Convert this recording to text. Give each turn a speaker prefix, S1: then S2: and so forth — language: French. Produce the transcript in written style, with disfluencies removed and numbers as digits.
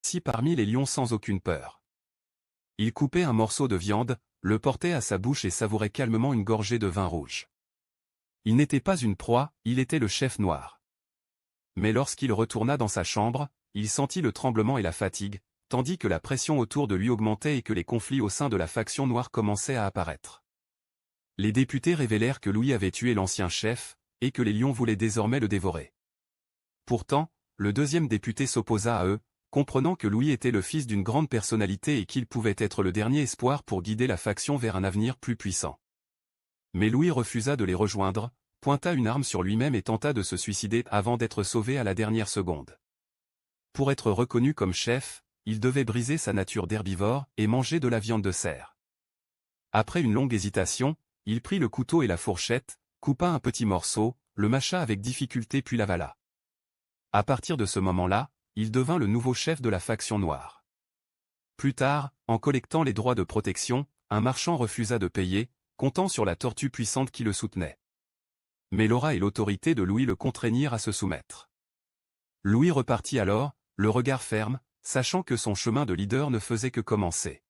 S1: assis parmi les lions sans aucune peur. Il coupait un morceau de viande, le portait à sa bouche et savourait calmement une gorgée de vin rouge. Il n'était pas une proie, il était le chef noir. Mais lorsqu'il retourna dans sa chambre, il sentit le tremblement et la fatigue, tandis que la pression autour de lui augmentait et que les conflits au sein de la faction noire commençaient à apparaître. Les députés révélèrent que Louis avait tué l'ancien chef, et que les lions voulaient désormais le dévorer. Pourtant, le deuxième député s'opposa à eux, comprenant que Louis était le fils d'une grande personnalité et qu'il pouvait être le dernier espoir pour guider la faction vers un avenir plus puissant. Mais Louis refusa de les rejoindre, pointa une arme sur lui-même et tenta de se suicider avant d'être sauvé à la dernière seconde. Pour être reconnu comme chef, il devait briser sa nature d'herbivore et manger de la viande de cerf. Après une longue hésitation, il prit le couteau et la fourchette, coupa un petit morceau, le mâcha avec difficulté puis l'avala. À partir de ce moment-là, il devint le nouveau chef de la faction noire. Plus tard, en collectant les droits de protection, un marchand refusa de payer, comptant sur la tortue puissante qui le soutenait. Mais l'aura et l'autorité de Louis le contraignirent à se soumettre. Louis repartit alors, le regard ferme, sachant que son chemin de leader ne faisait que commencer.